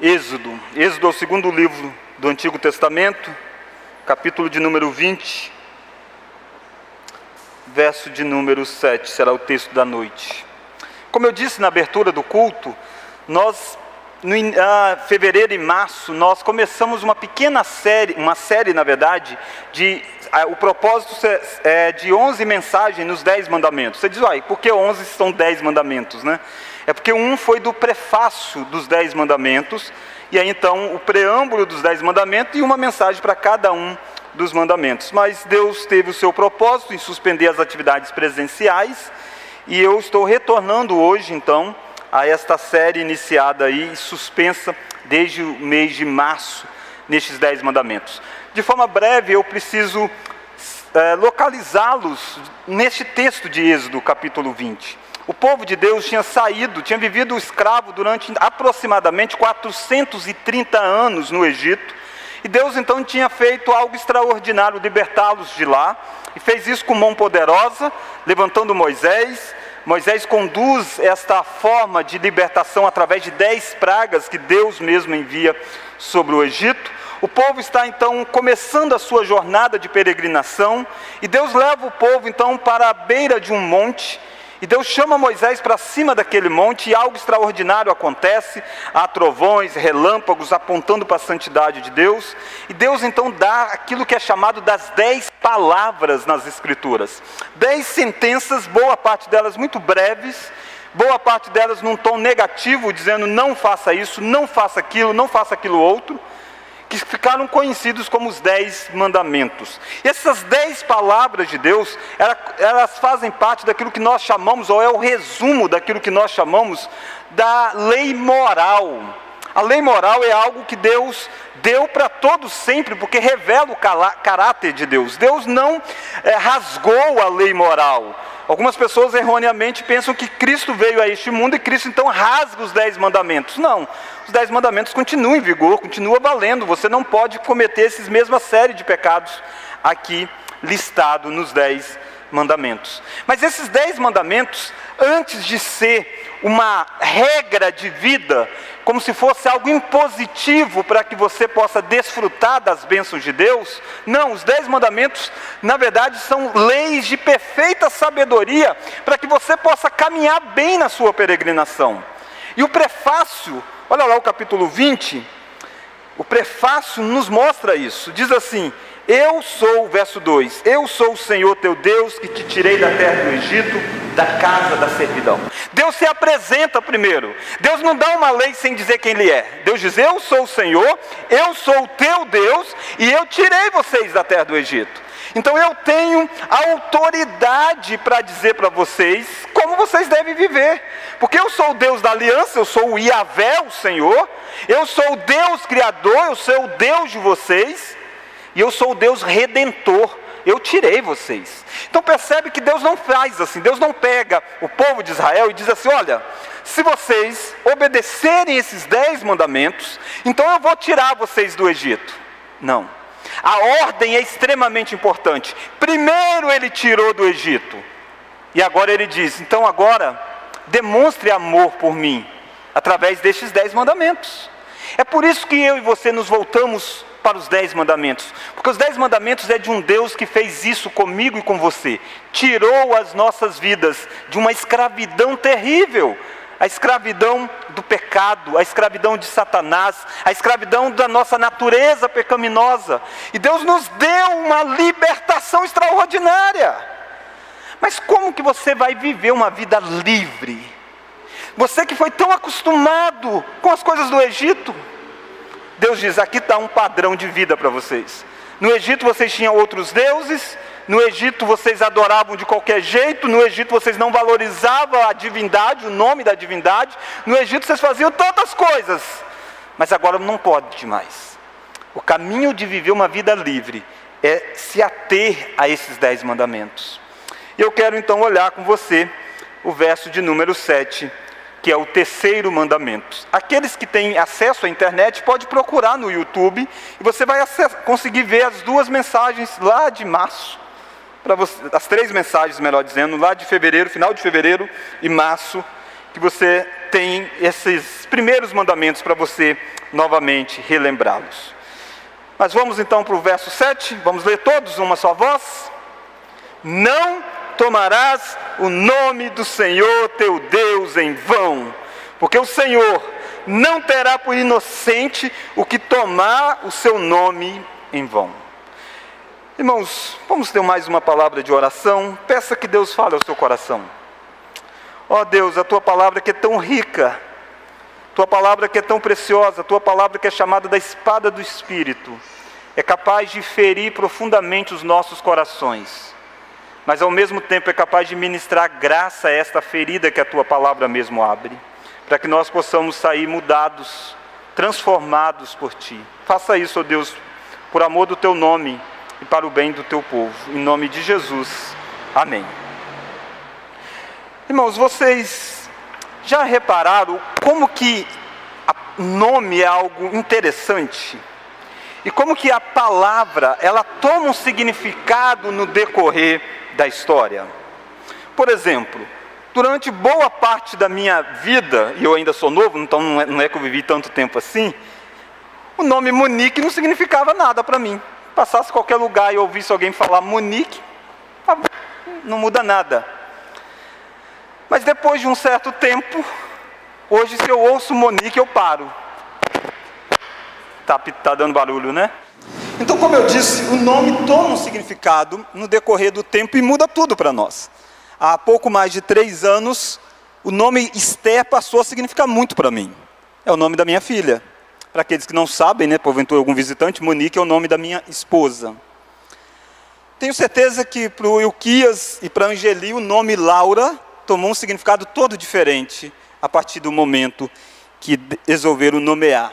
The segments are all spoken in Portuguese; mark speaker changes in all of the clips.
Speaker 1: Êxodo é o segundo livro do Antigo Testamento, capítulo de número 20, verso de número 7, será o texto da noite. Como eu disse na abertura do culto, nós, fevereiro e março, nós começamos uma pequena série, na verdade, o propósito é de 11 mensagens nos 10 mandamentos. Você diz, por que 11 são 10 mandamentos, né? É porque um foi do prefácio dos 10 mandamentos, e aí então o preâmbulo dos 10 mandamentos e uma mensagem para cada um dos mandamentos. Mas Deus teve o seu propósito em suspender as atividades presenciais, e eu estou retornando hoje então a esta série iniciada aí e suspensa desde o mês de março, nestes 10 mandamentos. De forma breve eu preciso localizá-los neste texto de Êxodo, capítulo 20. O povo de Deus tinha vivido escravo durante aproximadamente 430 anos no Egito, e Deus então tinha feito algo extraordinário, libertá-los de lá, e fez isso com mão poderosa, levantando Moisés. Moisés conduz esta forma de libertação através de 10 pragas que Deus mesmo envia sobre o Egito. O povo está então começando a sua jornada de peregrinação, e Deus leva o povo então para a beira de um monte, e Deus chama Moisés para cima daquele monte, e algo extraordinário acontece. Há trovões, relâmpagos apontando para a santidade de Deus, e Deus então dá aquilo que é chamado das 10 palavras nas Escrituras. 10 sentenças, boa parte delas muito breves, boa parte delas num tom negativo, dizendo não faça isso, não faça aquilo outro, que ficaram conhecidos como os 10 mandamentos. E essas 10 palavras de Deus, elas fazem parte daquilo que nós chamamos, ou é o resumo daquilo que nós chamamos da lei moral. A lei moral é algo que Deus deu para todos sempre, porque revela o caráter de Deus. Deus não rasgou a lei moral. Algumas pessoas erroneamente pensam que Cristo veio a este mundo e Cristo então rasga os 10 mandamentos. Não, os 10 mandamentos continuam em vigor, continuam valendo. Você não pode cometer esses mesma série de pecados aqui listado nos 10 mandamentos. Mas esses 10 mandamentos, antes de ser uma regra de vida, como se fosse algo impositivo para que você possa desfrutar das bênçãos de Deus, não, os 10 mandamentos, na verdade, são leis de perfeita sabedoria, para que você possa caminhar bem na sua peregrinação. E o prefácio, olha lá o capítulo 20, o prefácio nos mostra isso, diz assim: eu sou, verso 2, eu sou o Senhor teu Deus, que te tirei da terra do Egito, da casa da servidão. Deus se apresenta primeiro. Deus não dá uma lei sem dizer quem Ele é. Deus diz, eu sou o Senhor, eu sou o teu Deus, e eu tirei vocês da terra do Egito. Então eu tenho autoridade para dizer para vocês como vocês devem viver. Porque eu sou o Deus da aliança, eu sou o Yahvé, o Senhor, eu sou o Deus criador, eu sou o Deus de vocês, e eu sou o Deus redentor, eu tirei vocês. Então percebe que Deus não faz assim, Deus não pega o povo de Israel e diz assim, olha, se vocês obedecerem esses 10 mandamentos, então eu vou tirar vocês do Egito. Não, a ordem é extremamente importante. Primeiro Ele tirou do Egito, e agora Ele diz, então agora demonstre amor por mim, através destes 10 mandamentos. É por isso que eu e você nos voltamos para os 10 mandamentos, porque os 10 mandamentos é de um Deus que fez isso comigo e com você, tirou as nossas vidas de uma escravidão terrível, a escravidão do pecado, a escravidão de Satanás, a escravidão da nossa natureza pecaminosa, e Deus nos deu uma libertação extraordinária. Mas como que você vai viver uma vida livre? Você que foi tão acostumado com as coisas do Egito, Deus diz, aqui está um padrão de vida para vocês. No Egito vocês tinham outros deuses, no Egito vocês adoravam de qualquer jeito, no Egito vocês não valorizavam a divindade, o nome da divindade, no Egito vocês faziam tantas coisas, mas agora não pode mais. O caminho de viver uma vida livre é se ater a esses 10 mandamentos. Eu quero então olhar com você o verso de número 7, que é o terceiro mandamento. Aqueles que têm acesso à internet, pode procurar no YouTube, e você vai conseguir ver as 2 mensagens lá de março, as 3 mensagens, melhor dizendo, lá de fevereiro, final de fevereiro e março, que você tem esses primeiros mandamentos para você novamente relembrá-los. Mas vamos então para o verso 7, vamos ler todos numa só voz. Não tomarás o nome do Senhor teu Deus em vão, porque o Senhor não terá por inocente o que tomar o seu nome em vão. Irmãos, vamos ter mais uma palavra de oração. Peça que Deus fale ao seu coração. Ó Deus, a tua palavra que é tão rica, tua palavra que é tão preciosa, tua palavra que é chamada da espada do Espírito, é capaz de ferir profundamente os nossos corações, mas ao mesmo tempo é capaz de ministrar graça a esta ferida que a tua palavra mesmo abre, para que nós possamos sair mudados, transformados por ti. Faça isso, ó Deus, por amor do teu nome e para o bem do teu povo, em nome de Jesus, amém. Irmãos, vocês já repararam como que o nome é algo interessante? E como que a palavra, ela toma um significado no decorrer da história? Por exemplo, durante boa parte da minha vida, e eu ainda sou novo, então não é que eu vivi tanto tempo assim, o nome Monique não significava nada para mim. Passasse qualquer lugar e ouvisse alguém falar Monique, não muda nada. Mas depois de um certo tempo, hoje se eu ouço Monique eu paro. Tá dando barulho, né? Então, como eu disse, o nome toma um significado no decorrer do tempo e muda tudo para nós. Há pouco mais de 3 anos, o nome Esther passou a significar muito para mim. É o nome da minha filha. Para aqueles que não sabem, né, porventura algum visitante, Monique é o nome da minha esposa. Tenho certeza que para o Ilquias e para a Angeli, o nome Laura tomou um significado todo diferente a partir do momento que resolveram nomear.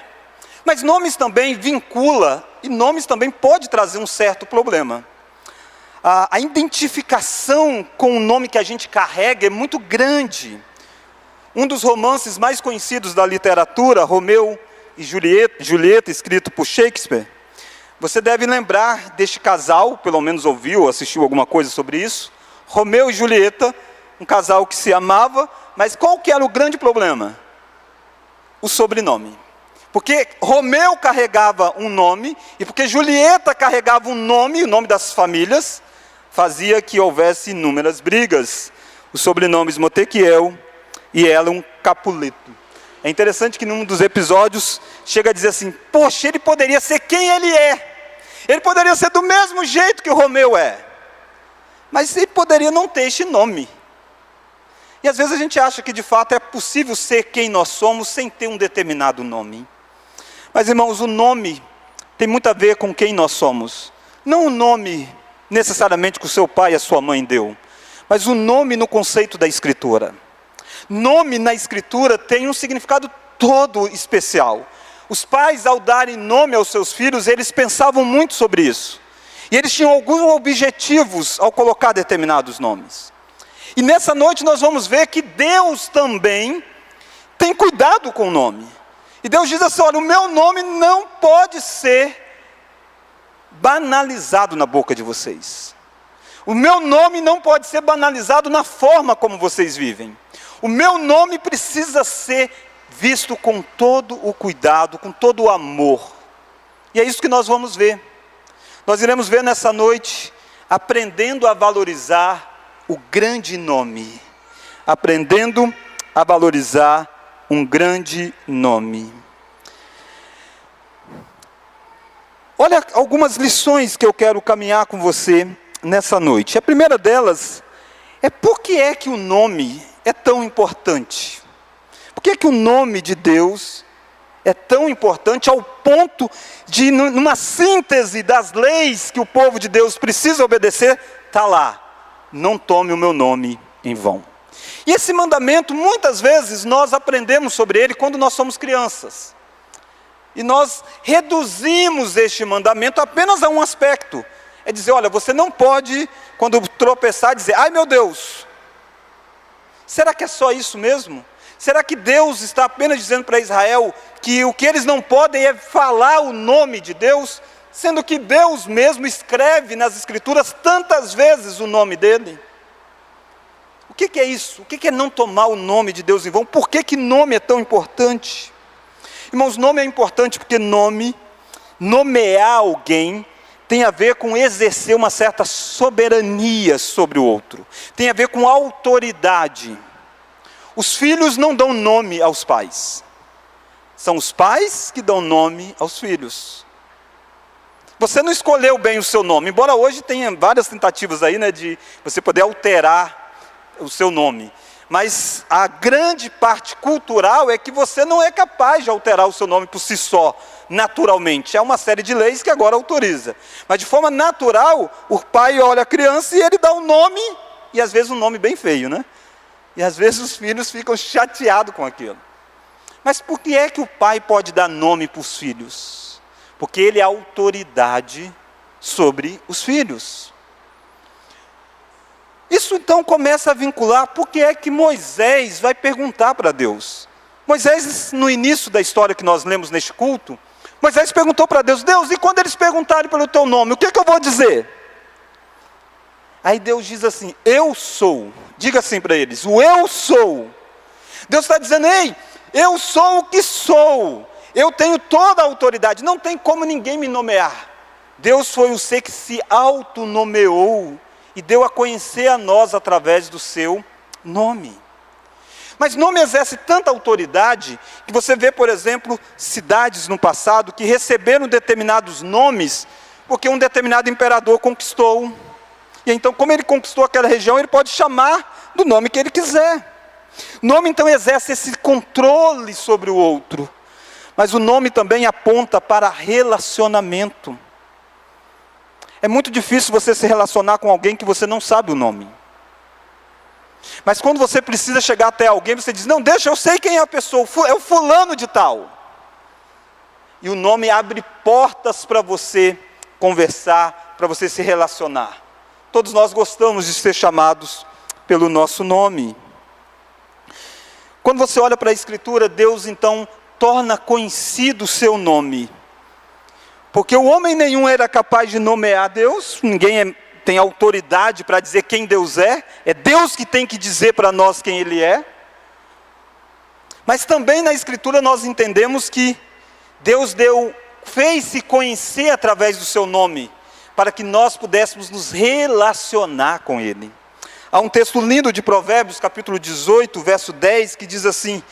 Speaker 1: Mas nomes também vincula, e nomes também pode trazer um certo problema. A identificação com o nome que a gente carrega é muito grande. Um dos romances mais conhecidos da literatura, Romeu e Julieta, escrito por Shakespeare, você deve lembrar deste casal, pelo menos ouviu, assistiu alguma coisa sobre isso. Romeu e Julieta, um casal que se amava, mas qual que era o grande problema? O sobrenome. Porque Romeu carregava um nome, e porque Julieta carregava um nome, o nome das famílias, fazia que houvesse inúmeras brigas. Os sobrenomes Motequiel e ela um Capuleto. É interessante que num dos episódios chega a dizer assim, poxa, ele poderia ser quem ele é. Ele poderia ser do mesmo jeito que o Romeu é. Mas ele poderia não ter este nome. E às vezes a gente acha que de fato é possível ser quem nós somos sem ter um determinado nome. Mas irmãos, o nome tem muito a ver com quem nós somos. Não o nome necessariamente que o seu pai e a sua mãe deu, mas o nome no conceito da Escritura. Nome na Escritura tem um significado todo especial. Os pais, ao darem nome aos seus filhos, eles pensavam muito sobre isso. E eles tinham alguns objetivos ao colocar determinados nomes. E nessa noite nós vamos ver que Deus também tem cuidado com o nome. E Deus diz assim, olha, o meu nome não pode ser banalizado na boca de vocês. O meu nome não pode ser banalizado na forma como vocês vivem. O meu nome precisa ser visto com todo o cuidado, com todo o amor. E é isso que nós vamos ver. Nós iremos ver nessa noite, aprendendo a valorizar o grande nome. Aprendendo a valorizar um grande nome. Olha algumas lições que eu quero caminhar com você nessa noite. A primeira delas é por que é que o nome é tão importante? Por que é que o nome de Deus é tão importante ao ponto de, numa síntese das leis que o povo de Deus precisa obedecer, está lá, não tome o meu nome em vão. E esse mandamento, muitas vezes, nós aprendemos sobre ele quando nós somos crianças. E nós reduzimos este mandamento apenas a um aspecto. É dizer, olha, você não pode, quando tropeçar, dizer, ai meu Deus. Será que é só isso mesmo? Será que Deus está apenas dizendo para Israel que o que eles não podem é falar o nome de Deus, sendo que Deus mesmo escreve nas Escrituras tantas vezes o nome dele? O que é isso? O que é não tomar o nome de Deus em vão? Por que nome é tão importante? Irmãos, nome é importante porque nomear alguém, tem a ver com exercer uma certa soberania sobre o outro. Tem a ver com autoridade. Os filhos não dão nome aos pais. São os pais que dão nome aos filhos. Você não escolheu bem o seu nome, embora hoje tenha várias tentativas aí, de você poder alterar o seu nome. Mas a grande parte cultural é que você não é capaz de alterar o seu nome por si só, naturalmente. É uma série de leis que agora autoriza. Mas de forma natural, o pai olha a criança e ele dá um nome, e às vezes um nome bem feio, E às vezes os filhos ficam chateados com aquilo. Mas por que é que o pai pode dar nome para os filhos? Porque ele é autoridade sobre os filhos. Isso então começa a vincular, por que é que Moisés vai perguntar para Deus? Moisés, no início da história que nós lemos neste culto, Moisés perguntou para Deus, Deus, e quando eles perguntarem pelo teu nome, o que é que eu vou dizer? Aí Deus diz assim, eu sou. Diga assim para eles, o eu sou. Deus está dizendo, ei, eu sou o que sou. Eu tenho toda a autoridade, não tem como ninguém me nomear. Deus foi o ser que se autonomeou e deu a conhecer a nós através do seu nome. Mas nome exerce tanta autoridade, que você vê, por exemplo, cidades no passado que receberam determinados nomes, porque um determinado imperador conquistou. E então, como ele conquistou aquela região, ele pode chamar do nome que ele quiser. Nome então exerce esse controle sobre o outro. Mas o nome também aponta para relacionamento. É muito difícil você se relacionar com alguém que você não sabe o nome. Mas quando você precisa chegar até alguém, você diz, não, deixa, eu sei quem é a pessoa, é o fulano de tal. E o nome abre portas para você conversar, para você se relacionar. Todos nós gostamos de ser chamados pelo nosso nome. Quando você olha para a Escritura, Deus então torna conhecido o seu nome. Porque o homem nenhum era capaz de nomear Deus, ninguém tem autoridade para dizer quem Deus é Deus que tem que dizer para nós quem Ele é. Mas também na Escritura nós entendemos que Deus fez-se conhecer através do seu nome, para que nós pudéssemos nos relacionar com Ele. Há um texto lindo de Provérbios, capítulo 18, verso 10, que diz assim,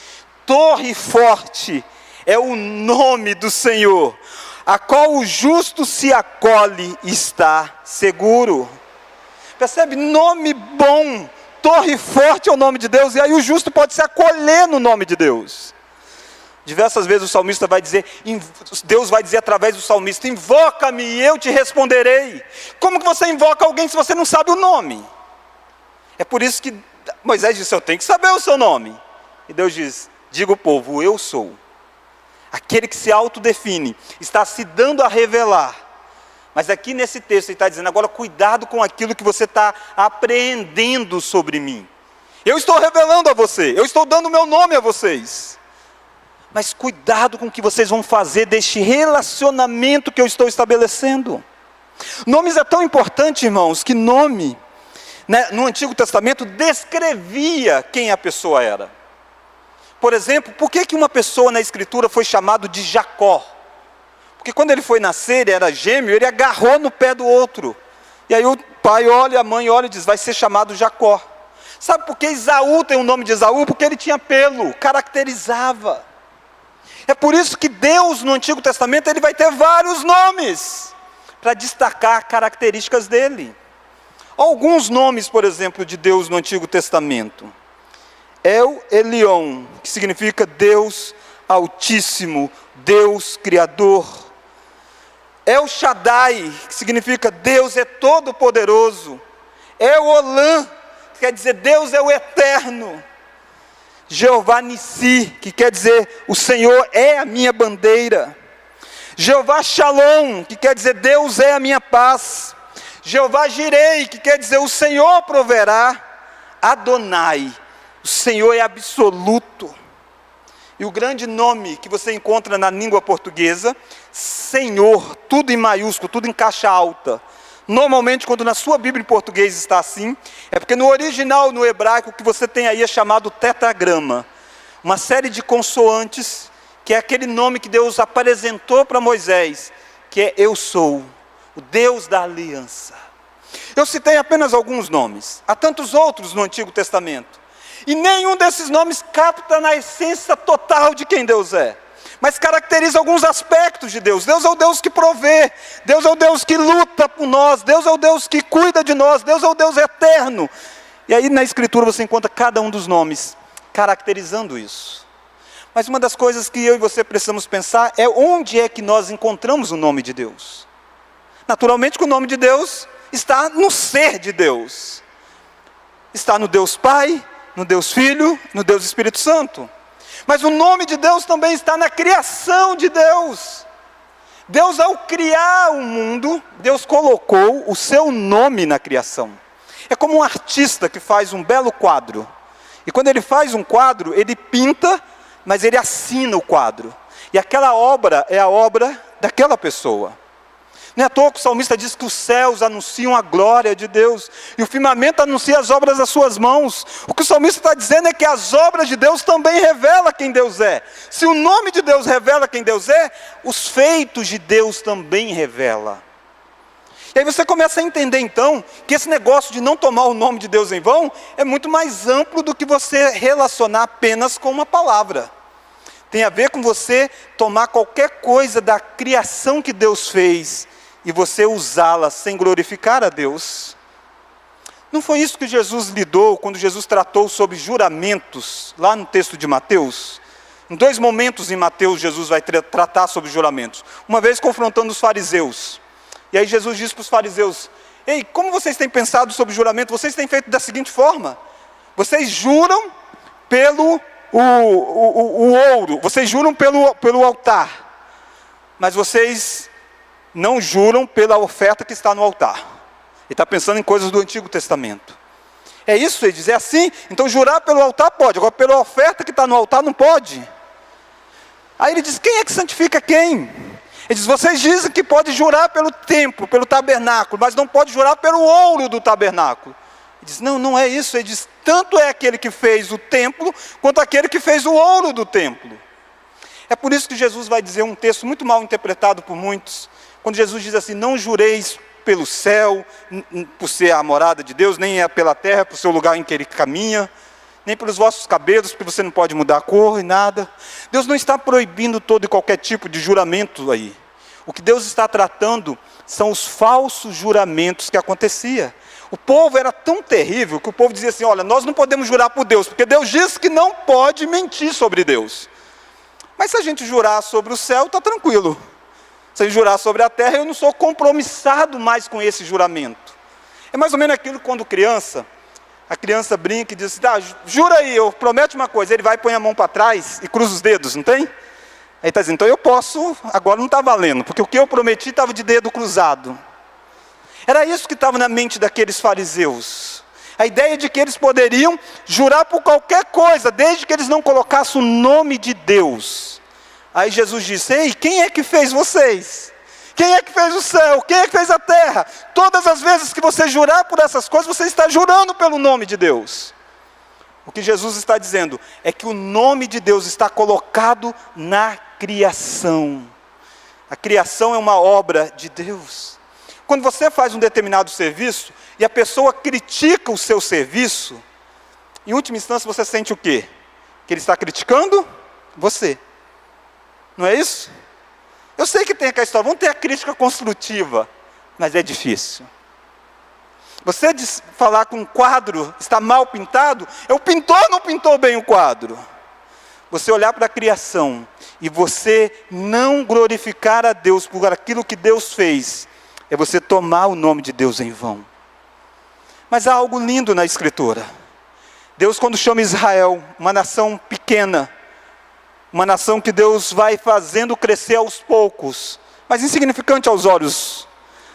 Speaker 1: torre forte é o nome do Senhor, a qual o justo se acolhe e está seguro. Percebe? Nome bom, torre forte é o nome de Deus, e aí o justo pode se acolher no nome de Deus. Diversas vezes o salmista vai dizer, Deus vai dizer através do salmista, invoca-me e eu te responderei. Como que você invoca alguém se você não sabe o nome? É por isso que Moisés disse, eu tenho que saber o seu nome. E Deus diz, diga ao povo, eu sou. Aquele que se autodefine, está se dando a revelar. Mas aqui nesse texto ele está dizendo, agora cuidado com aquilo que você está apreendendo sobre mim. Eu estou revelando a você, eu estou dando o meu nome a vocês. Mas cuidado com o que vocês vão fazer deste relacionamento que eu estou estabelecendo. Nomes é tão importante, irmãos, que nome, no Antigo Testamento, descrevia quem a pessoa era. Por exemplo, por que uma pessoa na Escritura foi chamado de Jacó? Porque quando ele foi nascer, ele era gêmeo, ele agarrou no pé do outro. E aí o pai olha, a mãe olha e diz, vai ser chamado Jacó. Sabe por que Esaú tem o nome de Esaú? Porque ele tinha pelo, caracterizava. É por isso que Deus no Antigo Testamento, ele vai ter vários nomes, para destacar características dele. Alguns nomes, por exemplo, de Deus no Antigo Testamento. El Elyon, que significa Deus Altíssimo, Deus Criador. El Shaddai, que significa Deus é Todo-Poderoso. El Olam, que quer dizer Deus é o Eterno. Jeová Nissi, que quer dizer o Senhor é a minha bandeira. Jeová Shalom, que quer dizer Deus é a minha paz. Jeová Jirei, que quer dizer o Senhor proverá. Adonai, o Senhor é absoluto. E o grande nome que você encontra na língua portuguesa, Senhor, tudo em maiúsculo, tudo em caixa alta. Normalmente, quando na sua Bíblia em português está assim, é porque no original, no hebraico, o que você tem aí é chamado tetragrama. Uma série de consoantes que que é aquele nome que Deus apresentou para Moisés, que é Eu Sou, o Deus da aliança. Eu citei apenas alguns nomes, há tantos outros no Antigo Testamento, e nenhum desses nomes capta na essência total de quem Deus é, mas caracteriza alguns aspectos de Deus. Deus é o Deus que provê, Deus é o Deus que luta por nós, Deus é o Deus que cuida de nós, Deus é o Deus eterno. E aí na Escritura você encontra cada um dos nomes caracterizando isso. Mas uma das coisas que eu e você precisamos pensar é onde é que nós encontramos o nome de Deus. Naturalmente que o nome de Deus está no ser de Deus. Está no Deus Pai, no Deus Filho, no Deus Espírito Santo. Mas o nome de Deus também está na criação de Deus. Deus, ao criar o mundo, Deus colocou o seu nome na criação. É como um artista que faz um belo quadro. E quando ele faz um quadro, ele pinta, mas ele assina o quadro. E aquela obra é a obra daquela pessoa. Não é à toa que o salmista diz que os céus anunciam a glória de Deus, e o firmamento anuncia as obras das suas mãos. O que o salmista está dizendo é que as obras de Deus também revelam quem Deus é. Se o nome de Deus revela quem Deus é, os feitos de Deus também revelam. E aí você começa a entender então, que esse negócio de não tomar o nome de Deus em vão, é muito mais amplo do que você relacionar apenas com uma palavra. Tem a ver com você tomar qualquer coisa da criação que Deus fez, e você usá-la sem glorificar a Deus. Não foi isso que Jesus lidou quando Jesus tratou sobre juramentos, lá no texto de Mateus? Em 2 momentos em Mateus, Jesus vai tratar sobre juramentos. Uma vez confrontando os fariseus. E aí Jesus diz para os fariseus: ei, como vocês têm pensado sobre juramento? Vocês têm feito da seguinte forma: vocês juram pelo o ouro, vocês juram pelo altar, mas vocês não juram pela oferta que está no altar. Ele está pensando em coisas do Antigo Testamento. É isso, ele diz, é assim? Então jurar pelo altar pode, agora pela oferta que está no altar não pode. Aí ele diz, quem é que santifica quem? Ele diz, vocês dizem que pode jurar pelo templo, pelo tabernáculo, mas não pode jurar pelo ouro do tabernáculo. Ele diz, não, não é isso. Ele diz, tanto é aquele que fez o templo, quanto aquele que fez o ouro do templo. É por isso que Jesus vai dizer um texto muito mal interpretado por muitos, quando Jesus diz assim, não jureis pelo céu, por ser a morada de Deus, nem pela terra, por ser o lugar em que Ele caminha, nem pelos vossos cabelos, porque você não pode mudar a cor e nada. Deus não está proibindo todo e qualquer tipo de juramento aí. O que Deus está tratando são os falsos juramentos que acontecia. O povo era tão terrível que o povo dizia assim, olha, nós não podemos jurar por Deus, porque Deus diz que não pode mentir sobre Deus. Mas se a gente jurar sobre o céu, está tranquilo. Se eu jurar sobre a terra, eu não sou compromissado mais com esse juramento. É mais ou menos aquilo quando criança, a criança brinca e diz assim, jura aí, eu prometo uma coisa. Ele vai, põe a mão para trás e cruza os dedos, não tem? Aí está dizendo, então eu posso, agora não está valendo, porque o que eu prometi estava de dedo cruzado. Era isso que estava na mente daqueles fariseus. A ideia de que eles poderiam jurar por qualquer coisa, desde que eles não colocassem o nome de Deus. Aí Jesus disse, ei, quem é que fez vocês? Quem é que fez o céu? Quem é que fez a terra? Todas as vezes que você jurar por essas coisas, você está jurando pelo nome de Deus. O que Jesus está dizendo é que o nome de Deus está colocado na criação. A criação é uma obra de Deus. Quando você faz um determinado serviço, e a pessoa critica o seu serviço, em última instância você sente o quê? Que ele está criticando você. Não é isso? Eu sei que tem aquela história, vamos ter a crítica construtiva, mas é difícil. Você falar que um quadro está mal pintado, o pintor não pintou bem o quadro. Você olhar para a criação e você não glorificar a Deus por aquilo que Deus fez, é você tomar o nome de Deus em vão. Mas há algo lindo na Escritura. Deus, quando chama Israel, uma nação pequena, uma nação que Deus vai fazendo crescer aos poucos, mas insignificante aos olhos.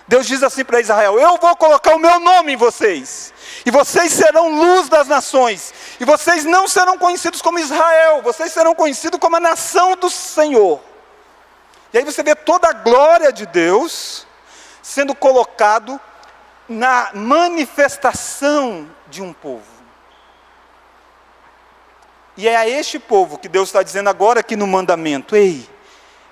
Speaker 1: Deus diz assim para Israel, eu vou colocar o meu nome em vocês, e vocês serão luz das nações, e vocês não serão conhecidos como Israel, vocês serão conhecidos como a nação do Senhor. E aí você vê toda a glória de Deus sendo colocado na manifestação de um povo. E é a este povo que Deus está dizendo agora aqui no mandamento: ei,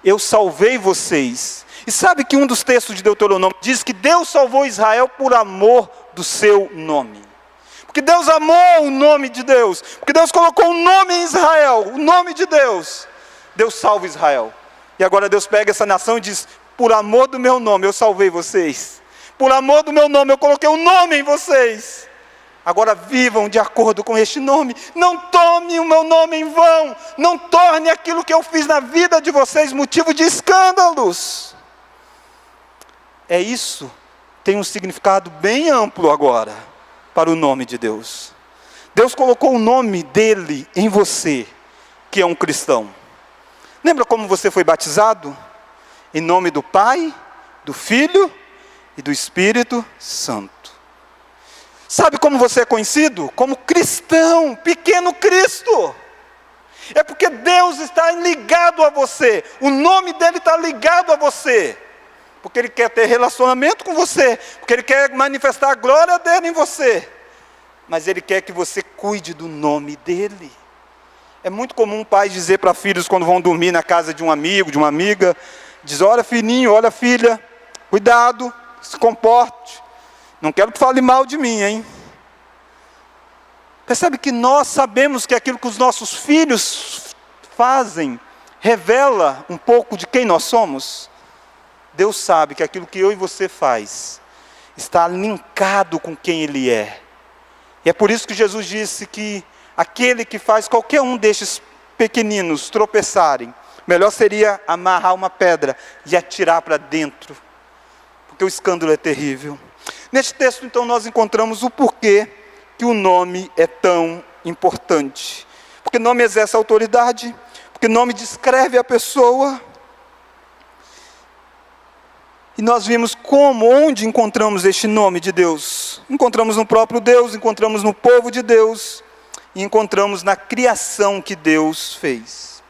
Speaker 1: eu salvei vocês. E sabe que um dos textos de Deuteronômio diz que Deus salvou Israel por amor do seu nome. Porque Deus amou o nome de Deus. Porque Deus colocou um nome em Israel, o nome de Deus. Deus salva Israel. E agora Deus pega essa nação e diz: por amor do meu nome eu salvei vocês. Por amor do meu nome eu coloquei um nome em vocês. Agora vivam de acordo com este nome. Não tome o meu nome em vão. Não torne aquilo que eu fiz na vida de vocês motivo de escândalos. É isso. Tem um significado bem amplo agora para o nome de Deus. Deus colocou o nome dele em você, que é um cristão. Lembra como você foi batizado? Em nome do Pai, do Filho e do Espírito Santo. Sabe como você é conhecido? Como cristão, pequeno Cristo. É porque Deus está ligado a você. O nome dele está ligado a você. Porque ele quer ter relacionamento com você. Porque ele quer manifestar a glória dele em você. Mas ele quer que você cuide do nome dele. É muito comum pais dizer para filhos quando vão dormir na casa de um amigo, de uma amiga: diz, olha filhinho, olha filha, cuidado, se comporte. Não quero que fale mal de mim, hein? Percebe que nós sabemos que aquilo que os nossos filhos fazem revela um pouco de quem nós somos? Deus sabe que aquilo que eu e você faz está linkado com quem Ele é. E é por isso que Jesus disse que aquele que faz qualquer um destes pequeninos tropeçarem, melhor seria amarrar uma pedra e atirar para dentro. Porque o escândalo é terrível. Neste texto, então, nós encontramos o porquê que o nome é tão importante. Porque nome exerce autoridade, porque nome descreve a pessoa. E nós vimos onde encontramos este nome de Deus. Encontramos no próprio Deus, encontramos no povo de Deus, e encontramos na criação que Deus fez.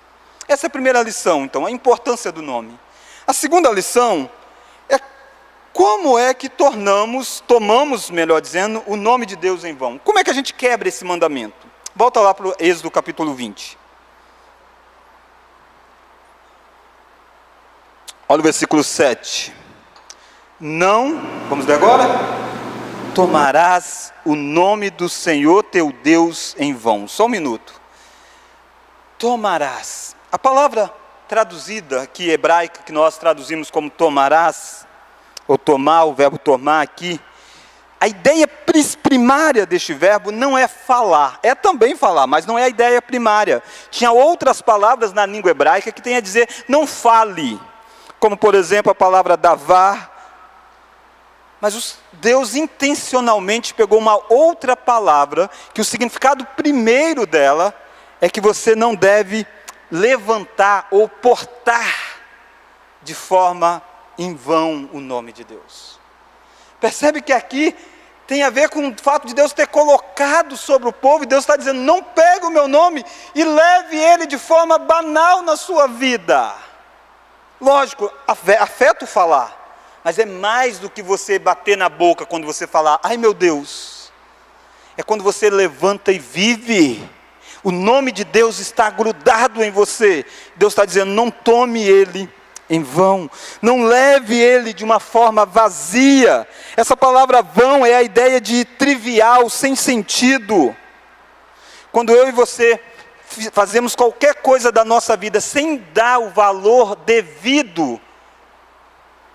Speaker 1: Essa é a primeira lição, então, a importância do nome. A segunda lição é como é que tomamos, melhor dizendo, o nome de Deus em vão. Como é que a gente quebra esse mandamento? Volta lá para o Êxodo capítulo 20. Olha o versículo 7. Não, vamos ler agora? Tomarás o nome do Senhor teu Deus em vão. Só um minuto. Tomarás. A palavra traduzida aqui, hebraica, que nós traduzimos como tomarás, ou tomar, o verbo tomar aqui, a ideia primária deste verbo não é falar, é também falar, mas não é a ideia primária. Tinha outras palavras na língua hebraica que tem a dizer não fale, como por exemplo a palavra davar, mas Deus intencionalmente pegou uma outra palavra, que o significado primeiro dela é que você não deve levantar ou portar de forma em vão o nome de Deus. Percebe que aqui tem a ver com o fato de Deus ter colocado sobre o povo, e Deus está dizendo, não pegue o meu nome e leve ele de forma banal na sua vida. Lógico, afeta o falar, mas é mais do que você bater na boca quando você falar, ai meu Deus. É quando você levanta e vive. O nome de Deus está grudado em você. Deus está dizendo, não tome ele em vão, não leve ele de uma forma vazia. Essa palavra vão é a ideia de trivial, sem sentido. Quando eu e você fazemos qualquer coisa da nossa vida sem dar o valor devido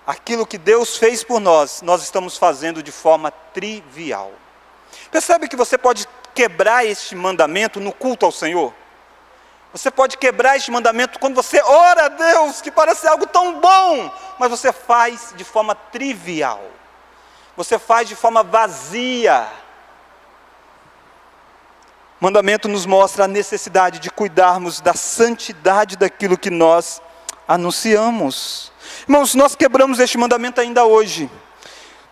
Speaker 1: àquilo que Deus fez por nós, nós estamos fazendo de forma trivial. Percebe que você pode quebrar este mandamento no culto ao Senhor? Você pode quebrar este mandamento quando você ora a Deus, que parece algo tão bom, mas você faz de forma trivial. Você faz de forma vazia. O mandamento nos mostra a necessidade de cuidarmos da santidade daquilo que nós anunciamos. Irmãos, nós quebramos este mandamento ainda hoje.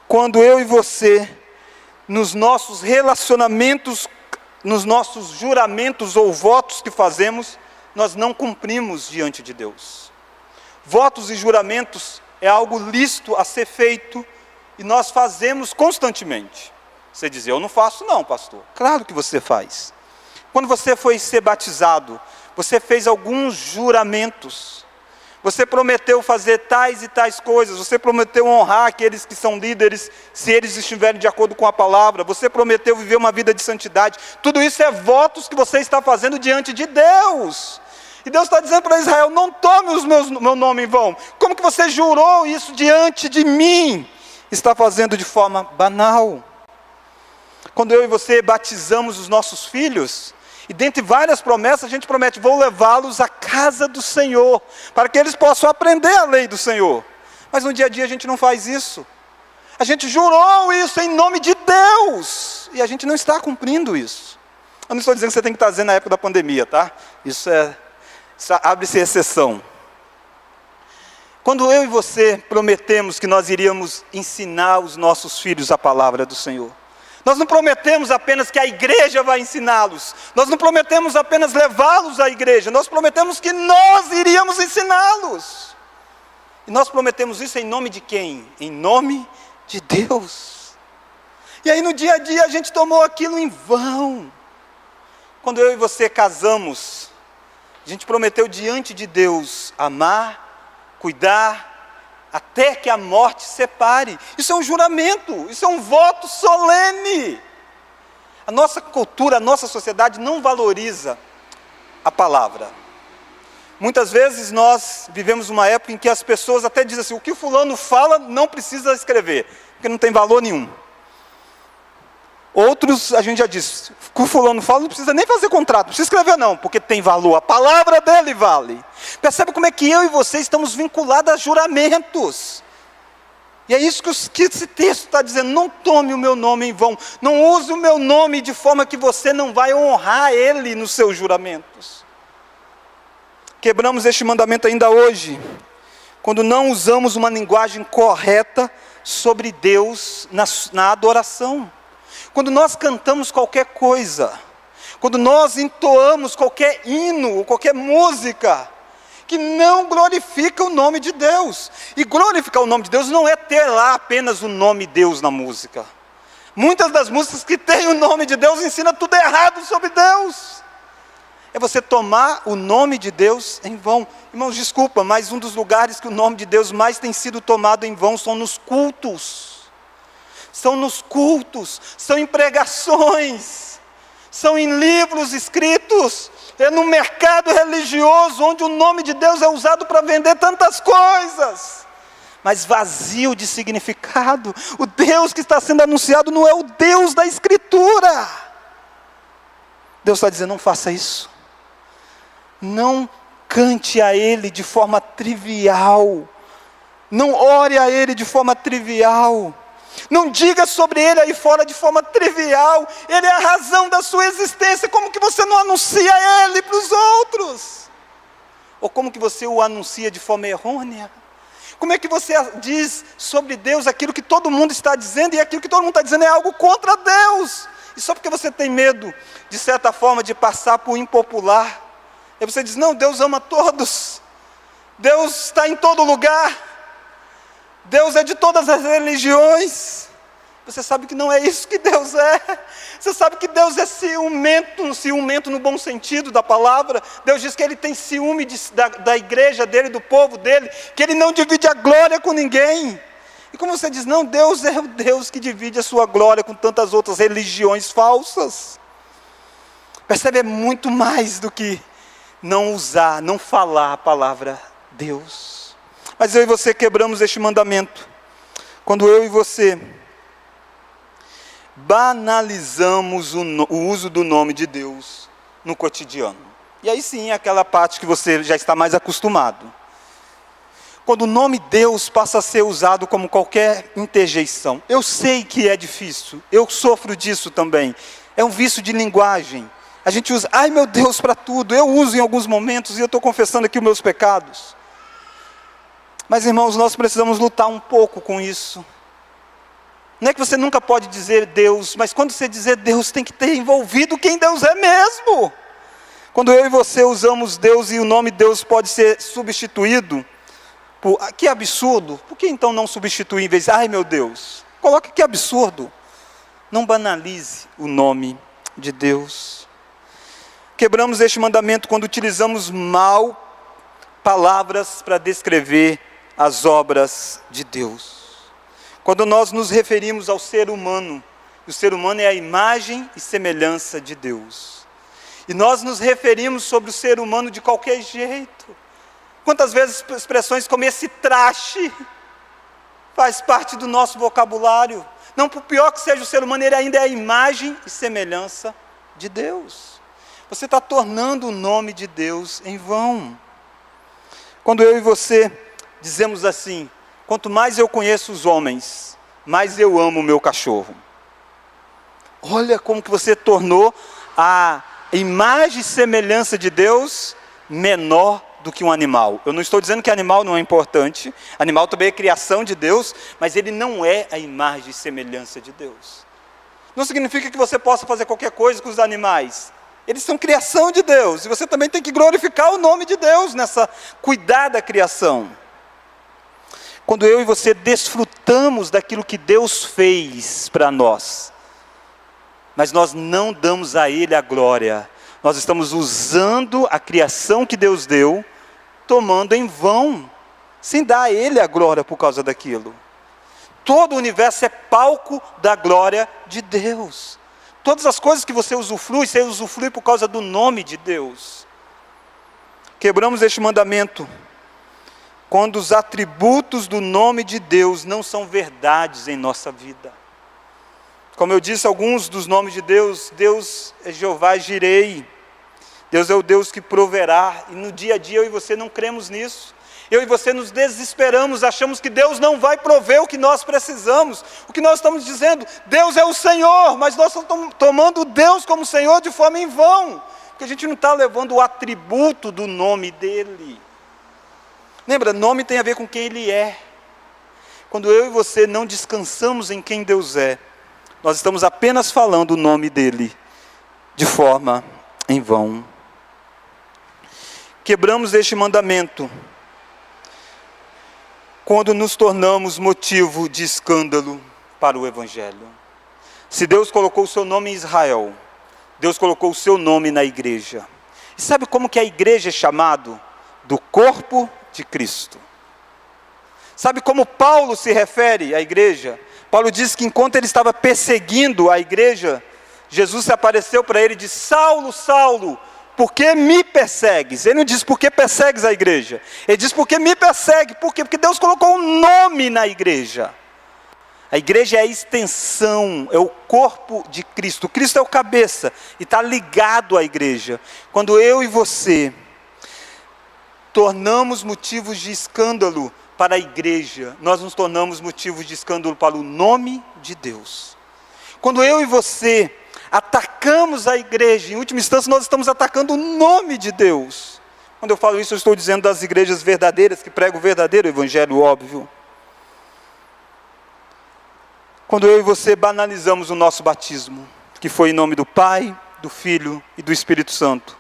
Speaker 1: Quando eu e você, nos nossos relacionamentos, nos nossos juramentos ou votos que fazemos, nós não cumprimos diante de Deus. Votos e juramentos é algo lícito a ser feito e nós fazemos constantemente. Você diz, eu não faço não, pastor. Claro que você faz. Quando você foi ser batizado, você fez alguns juramentos. Você prometeu fazer tais e tais coisas. Você prometeu honrar aqueles que são líderes, se eles estiverem de acordo com a palavra. Você prometeu viver uma vida de santidade. Tudo isso é votos que você está fazendo diante de Deus. E Deus está dizendo para Israel: não tome meu nome em vão. Como que você jurou isso diante de mim? Está fazendo de forma banal. Quando eu e você batizamos os nossos filhos, e dentre várias promessas, a gente promete: vou levá-los à casa do Senhor, para que eles possam aprender a lei do Senhor. Mas no dia a dia a gente não faz isso. A gente jurou isso em nome de Deus, e a gente não está cumprindo isso. Eu não estou dizendo que você tem que estar dizendo na época da pandemia, tá? Isso abre-se exceção. Quando eu e você prometemos que nós iríamos ensinar os nossos filhos a palavra do Senhor, nós não prometemos apenas que a igreja vai ensiná-los. Nós não prometemos apenas levá-los à igreja. Nós prometemos que nós iríamos ensiná-los. E nós prometemos isso em nome de quem? Em nome de Deus. E aí no dia a dia a gente tomou aquilo em vão. Quando eu e você casamos, a gente prometeu diante de Deus amar, cuidar, até que a morte separe. Isso é um juramento, isso é um voto solene. A nossa cultura, a nossa sociedade não valoriza a palavra. Muitas vezes nós vivemos uma época em que as pessoas até dizem assim: o que o fulano fala não precisa escrever, porque não tem valor nenhum. Outros, a gente já disse, o que o fulano fala não precisa nem fazer contrato, não precisa escrever não, porque tem valor, a palavra dele vale. Percebe como é que eu e você estamos vinculados a juramentos? E é isso que esse texto está dizendo: não tome o meu nome em vão, não use o meu nome de forma que você não vai honrar ele nos seus juramentos. Quebramos este mandamento ainda hoje, quando não usamos uma linguagem correta sobre Deus na adoração. Quando nós cantamos qualquer coisa, quando nós entoamos qualquer hino, qualquer música, que não glorifica o nome de Deus. E glorificar o nome de Deus não é ter lá apenas o nome Deus na música. Muitas das músicas que têm o nome de Deus ensinam tudo errado sobre Deus. É você tomar o nome de Deus em vão. Irmãos, desculpa, mas um dos lugares que o nome de Deus mais tem sido tomado em vão são nos cultos. São nos cultos, são em pregações, são em livros escritos, é no mercado religioso, onde o nome de Deus é usado para vender tantas coisas, mas vazio de significado. O Deus que está sendo anunciado não é o Deus da Escritura. Deus está dizendo: não faça isso, não cante a Ele de forma trivial, não ore a Ele de forma trivial, não diga sobre Ele aí fora de forma trivial. Ele é a razão da sua existência. Como que você não anuncia Ele para os outros? Ou como que você o anuncia de forma errônea? Como é que você diz sobre Deus aquilo que todo mundo está dizendo, e aquilo que todo mundo está dizendo é algo contra Deus? E só porque você tem medo, de certa forma, de passar por impopular, aí você diz: não, Deus ama todos, Deus está em todo lugar, Deus é de todas as religiões. Você sabe que não é isso que Deus é. Você sabe que Deus é ciumento no bom sentido da palavra. Deus diz que Ele tem ciúme da igreja dEle, do povo dEle, que Ele não divide a glória com ninguém. E como você diz: não, Deus é o Deus que divide a sua glória com tantas outras religiões falsas. Percebe, é muito mais do que não usar, não falar a palavra Deus. Mas eu e você quebramos este mandamento, quando eu e você banalizamos o uso do nome de Deus no cotidiano. E aí sim é aquela parte que você já está mais acostumado. Quando o nome Deus passa a ser usado como qualquer interjeição. Eu sei que é difícil, eu sofro disso também. É um vício de linguagem. A gente usa, ai meu Deus, para tudo. Eu uso em alguns momentos e eu estou confessando aqui os meus pecados. Mas irmãos, nós precisamos lutar um pouco com isso. Não é que você nunca pode dizer Deus, mas quando você dizer Deus, tem que ter envolvido quem Deus é mesmo. Quando eu e você usamos Deus e o nome Deus pode ser substituído por, que absurdo, por que então não substituir em vez de, ai meu Deus, coloque que absurdo. Não banalize o nome de Deus. Quebramos este mandamento quando utilizamos mal palavras para descrever as obras de Deus. Quando nós nos referimos ao ser humano, o ser humano é a imagem e semelhança de Deus. E nós nos referimos sobre o ser humano de qualquer jeito. Quantas vezes expressões como esse traste faz parte do nosso vocabulário? Não, por pior que seja o ser humano, ele ainda é a imagem e semelhança de Deus. Você está tornando o nome de Deus em vão. Quando eu e você dizemos assim: quanto mais eu conheço os homens, mais eu amo o meu cachorro. Olha como que você tornou a imagem e semelhança de Deus menor do que um animal. Eu não estou dizendo que animal não é importante, animal também é criação de Deus, mas ele não é a imagem e semelhança de Deus. Não significa que você possa fazer qualquer coisa com os animais. Eles são criação de Deus, e você também tem que glorificar o nome de Deus nessa cuidar da criação. Quando eu e você desfrutamos daquilo que Deus fez para nós, mas nós não damos a Ele a glória, nós estamos usando a criação que Deus deu, tomando em vão, sem dar a Ele a glória por causa daquilo. Todo o universo é palco da glória de Deus. Todas as coisas que você usufrui por causa do nome de Deus. Quebramos este mandamento quando os atributos do nome de Deus não são verdades em nossa vida. Como eu disse, alguns dos nomes de Deus, Deus é Jeová Jirei, Deus é o Deus que proverá, e no dia a dia eu e você não cremos nisso. Eu e você nos desesperamos, achamos que Deus não vai prover o que nós precisamos. O que nós estamos dizendo, Deus é o Senhor, mas nós estamos tomando Deus como Senhor de forma em vão, porque a gente não está levando o atributo do nome dEle. Lembra, nome tem a ver com quem Ele é. Quando eu e você não descansamos em quem Deus é, nós estamos apenas falando o nome dEle, de forma em vão. Quebramos este mandamento quando nos tornamos motivo de escândalo para o Evangelho. Se Deus colocou o seu nome em Israel, Deus colocou o seu nome na igreja. E sabe como que a igreja é chamado? Do corpo de Cristo. Sabe como Paulo se refere à igreja? Paulo diz que enquanto ele estava perseguindo a igreja, Jesus se apareceu para ele e disse: Saulo, Saulo, por que me persegues? Ele não diz por que persegues a igreja. Ele diz por que me persegue. Por quê? Porque Deus colocou um nome na igreja. A igreja é a extensão, é o corpo de Cristo. Cristo é o cabeça e está ligado à igreja. Quando eu e você tornamos motivos de escândalo para a igreja, nós nos tornamos motivos de escândalo para o nome de Deus. Quando eu e você atacamos a igreja, em última instância nós estamos atacando o nome de Deus. Quando eu falo isso, eu estou dizendo das igrejas verdadeiras, que pregam o verdadeiro evangelho, óbvio. Quando eu e você banalizamos o nosso batismo, que foi em nome do Pai, do Filho e do Espírito Santo,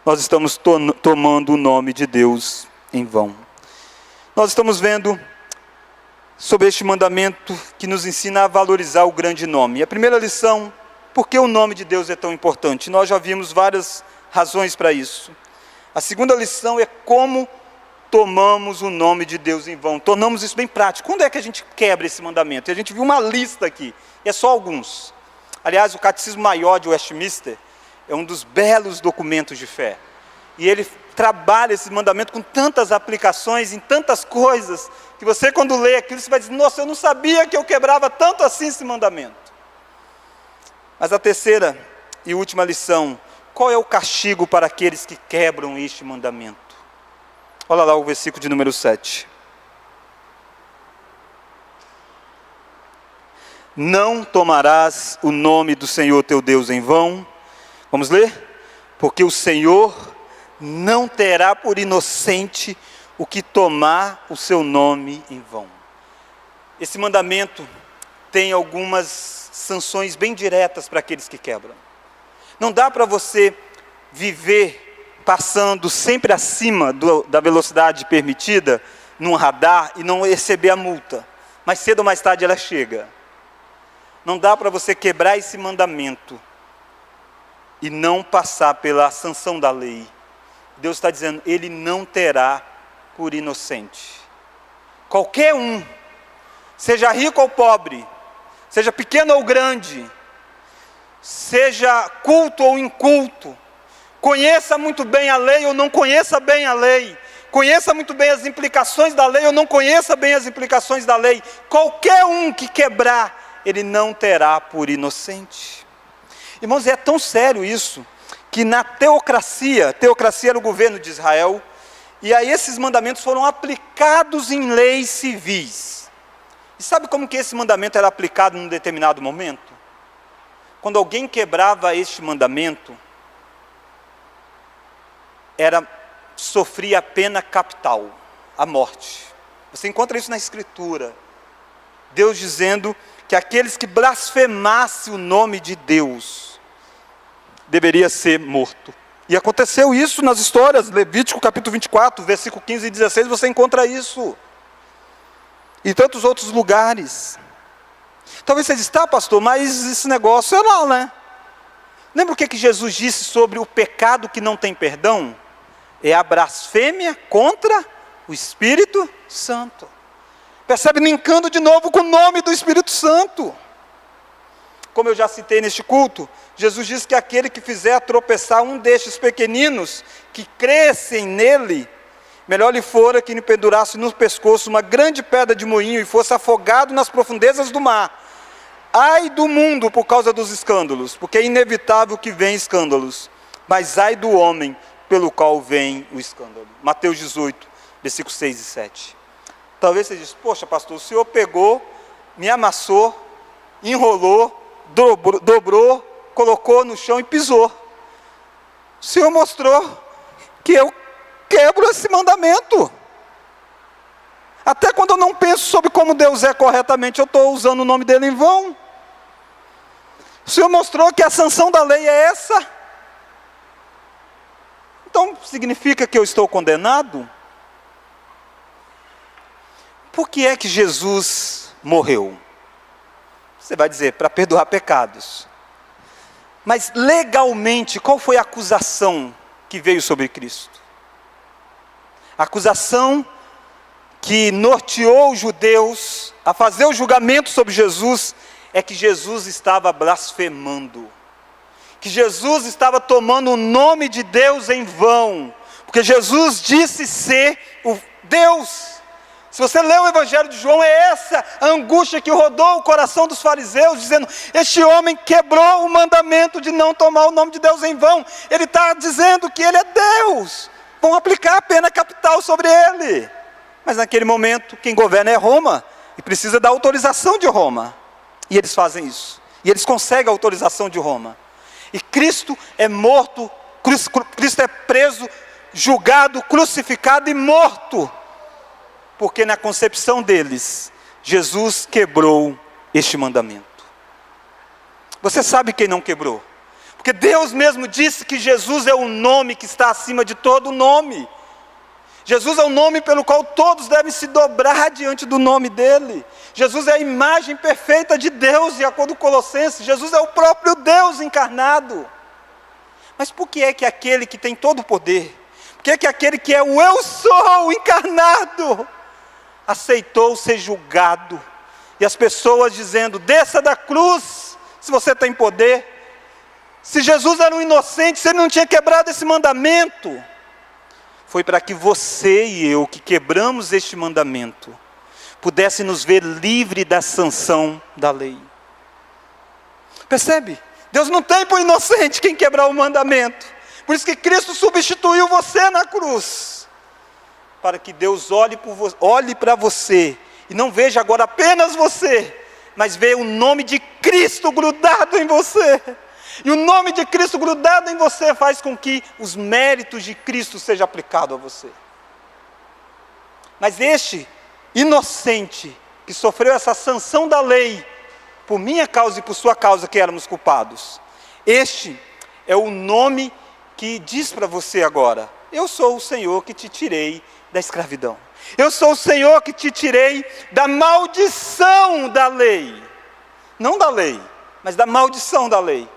Speaker 1: nós estamos tomando o nome de Deus em vão. Nós estamos vendo sobre este mandamento que nos ensina a valorizar o grande nome. E a primeira lição: por que o nome de Deus é tão importante? Nós já vimos várias razões para isso. A segunda lição é como tomamos o nome de Deus em vão. Tornamos isso bem prático. Quando é que a gente quebra esse mandamento? E a gente viu uma lista aqui, e é só alguns. Aliás, o Catecismo Maior de Westminster é um dos belos documentos de fé. E ele trabalha esse mandamento com tantas aplicações, em tantas coisas, que você quando lê aquilo, você vai dizer: nossa, eu não sabia que eu quebrava tanto assim esse mandamento. Mas a terceira e última lição: qual é o castigo para aqueles que quebram este mandamento? Olha lá o versículo de número 7. Não tomarás o nome do Senhor teu Deus em vão. Vamos ler? Porque o Senhor não terá por inocente o que tomar o seu nome em vão. Esse mandamento tem algumas sanções bem diretas para aqueles que quebram. Não dá para você viver passando sempre acima da velocidade permitida num radar e não receber a multa. Mais cedo ou mais tarde ela chega. Não dá para você quebrar esse mandamento e não passar pela sanção da lei, Deus está dizendo, ele não terá por inocente. Qualquer um, seja rico ou pobre, seja pequeno ou grande, seja culto ou inculto, conheça muito bem a lei ou não conheça bem a lei, conheça muito bem as implicações da lei ou não conheça bem as implicações da lei, qualquer um que quebrar, ele não terá por inocente. Irmãos, é tão sério isso, que na teocracia era o governo de Israel, e aí esses mandamentos foram aplicados em leis civis. E sabe como que esse mandamento era aplicado num determinado momento? Quando alguém quebrava este mandamento, sofria a pena capital, a morte. Você encontra isso na Escritura. Deus dizendo que aqueles que blasfemassem o nome de Deus, deveria ser morto. E aconteceu isso nas histórias, Levítico capítulo 24, versículo 15 e 16, você encontra isso. E tantos outros lugares. Talvez você diga, pastor, mas esse negócio é não, né? Lembra o que Jesus disse sobre o pecado que não tem perdão? É a blasfêmia contra o Espírito Santo. Percebe, linkando de novo com o nome do Espírito Santo. Como eu já citei neste culto, Jesus diz que aquele que fizer tropeçar um destes pequeninos, que crescem nele, melhor lhe fora que lhe pendurasse no pescoço uma grande pedra de moinho e fosse afogado nas profundezas do mar. Ai do mundo por causa dos escândalos, porque é inevitável que venham escândalos, mas ai do homem pelo qual vem o escândalo. Mateus 18, versículos 6 e 7. Talvez você diz, poxa pastor, o senhor pegou, me amassou, enrolou, dobrou, colocou no chão e pisou. O senhor mostrou que eu quebro esse mandamento. Até quando eu não penso sobre como Deus é corretamente, eu estou usando o nome dele em vão. O senhor mostrou que a sanção da lei é essa. Então, significa que eu estou condenado? Por que é que Jesus morreu? Você vai dizer, para perdoar pecados. Mas legalmente, qual foi a acusação que veio sobre Cristo? A acusação que norteou os judeus a fazer o julgamento sobre Jesus é que Jesus estava blasfemando. Que Jesus estava tomando o nome de Deus em vão. Porque Jesus disse ser o Deus. Se você lê o Evangelho de João, é essa a angústia que rodou o coração dos fariseus, dizendo, este homem quebrou o mandamento de não tomar o nome de Deus em vão. Ele está dizendo que ele é Deus. Vão aplicar a pena capital sobre ele. Mas naquele momento, quem governa é Roma, e precisa da autorização de Roma. E eles fazem isso. E eles conseguem a autorização de Roma. E Cristo é morto, Cristo é preso, julgado, crucificado e morto. Porque na concepção deles, Jesus quebrou este mandamento. Você sabe quem não quebrou? Porque Deus mesmo disse que Jesus é o nome que está acima de todo nome. Jesus é o nome pelo qual todos devem se dobrar diante do nome dele. Jesus é a imagem perfeita de Deus, de acordo com Colossenses. Jesus é o próprio Deus encarnado. Mas por que é que aquele que tem todo o poder, por que é que aquele que é o eu sou encarnado, aceitou ser julgado? E as pessoas dizendo, desça da cruz, se você tem poder. Se Jesus era um inocente, se ele não tinha quebrado esse mandamento, foi para que você e eu, que quebramos este mandamento, pudesse nos ver livre da sanção da lei. Percebe? Deus não tem por inocente quem quebrar o mandamento. Por isso que Cristo substituiu você na cruz. Para que Deus olhe para você e não veja agora apenas você, mas veja o nome de Cristo grudado em você. E o nome de Cristo grudado em você faz com que os méritos de Cristo sejam aplicados a você. Mas este inocente, que sofreu essa sanção da lei, por minha causa e por sua causa que éramos culpados, este é o nome que diz para você agora, eu sou o Senhor que te tirei da escravidão. Eu sou o Senhor que te tirei da maldição da lei. Não da lei, mas da maldição da lei.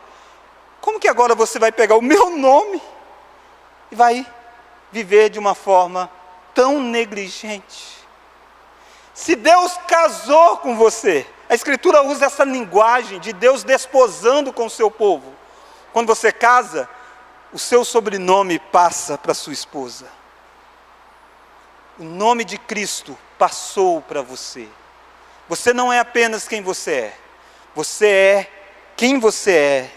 Speaker 1: como que agora você vai pegar o meu nome e vai viver de uma forma tão negligente? Se Deus casou com você, a Escritura usa essa linguagem de Deus desposando com o seu povo. Quando você casa, o seu sobrenome passa para sua esposa. O nome de Cristo passou para você. Você não é apenas quem você é quem você é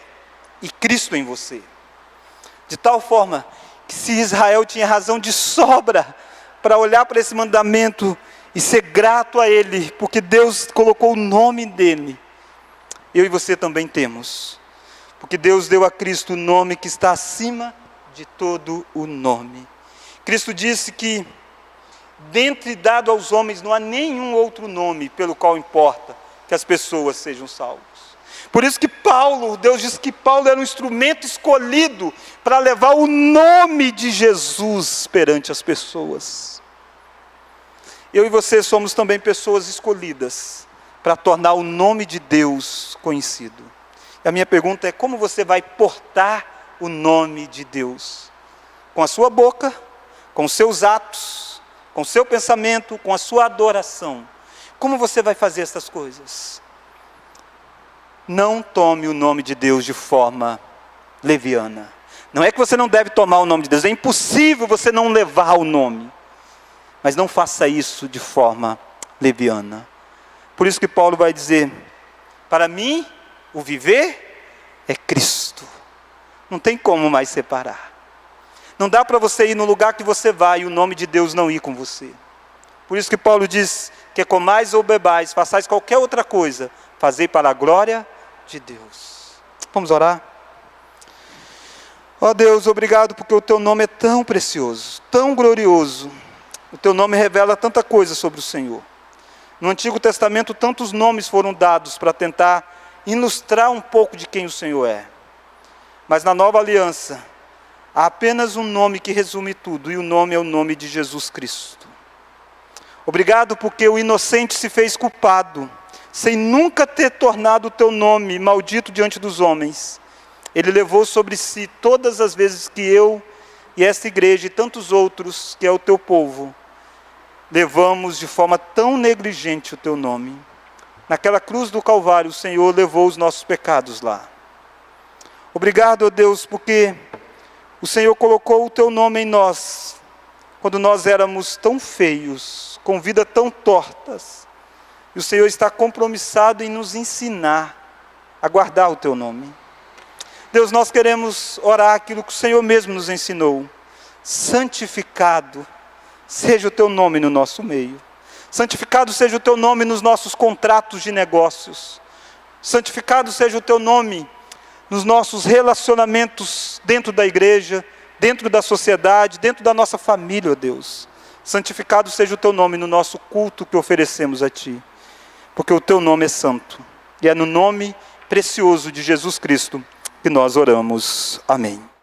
Speaker 1: e Cristo em você. De tal forma que se Israel tinha razão de sobra para olhar para esse mandamento e ser grato a Ele, porque Deus colocou o nome dEle, eu e você também temos. Porque Deus deu a Cristo o nome que está acima de todo o nome. Cristo disse que dentre dado aos homens não há nenhum outro nome pelo qual importa que as pessoas sejam salvas. Por isso que Deus disse que Paulo era um instrumento escolhido para levar o nome de Jesus perante as pessoas. Eu e você somos também pessoas escolhidas para tornar o nome de Deus conhecido. E a minha pergunta é: como você vai portar o nome de Deus? Com a sua boca, com os seus atos, com o seu pensamento, com a sua adoração. Como você vai fazer essas coisas? Não tome o nome de Deus de forma leviana. Não é que você não deve tomar o nome de Deus, é impossível você não levar o nome. Mas não faça isso de forma leviana. Por isso que Paulo vai dizer: para mim, o viver é Cristo. Não tem como mais separar. Não dá para você ir no lugar que você vai e o nome de Deus não ir com você. Por isso que Paulo diz que comais ou bebais, façais qualquer outra coisa, fazei para a glória de Deus. Vamos orar? Ó Deus, obrigado porque o Teu nome é tão precioso, tão glorioso. O Teu nome revela tanta coisa sobre o Senhor. No Antigo Testamento, tantos nomes foram dados para tentar ilustrar um pouco de quem o Senhor é. Mas na Nova Aliança, há apenas um nome que resume tudo, e o nome é o nome de Jesus Cristo. Obrigado porque o inocente se fez culpado, sem nunca ter tornado o Teu nome maldito diante dos homens. Ele levou sobre si todas as vezes que eu e esta igreja e tantos outros, que é o Teu povo, levamos de forma tão negligente o Teu nome. Naquela cruz do Calvário, o Senhor levou os nossos pecados lá. Obrigado, ó Deus, porque o Senhor colocou o Teu nome em nós, quando nós éramos tão feios, com vida tão tortas. E o Senhor está compromissado em nos ensinar a guardar o Teu nome. Deus, nós queremos orar aquilo que o Senhor mesmo nos ensinou. Santificado seja o Teu nome no nosso meio. Santificado seja o Teu nome nos nossos contratos de negócios. Santificado seja o Teu nome nos nossos relacionamentos dentro da igreja, dentro da sociedade, dentro da nossa família, ó Deus. Santificado seja o Teu nome no nosso culto que oferecemos a Ti. Porque o Teu nome é santo. E é no nome precioso de Jesus Cristo que nós oramos. Amém.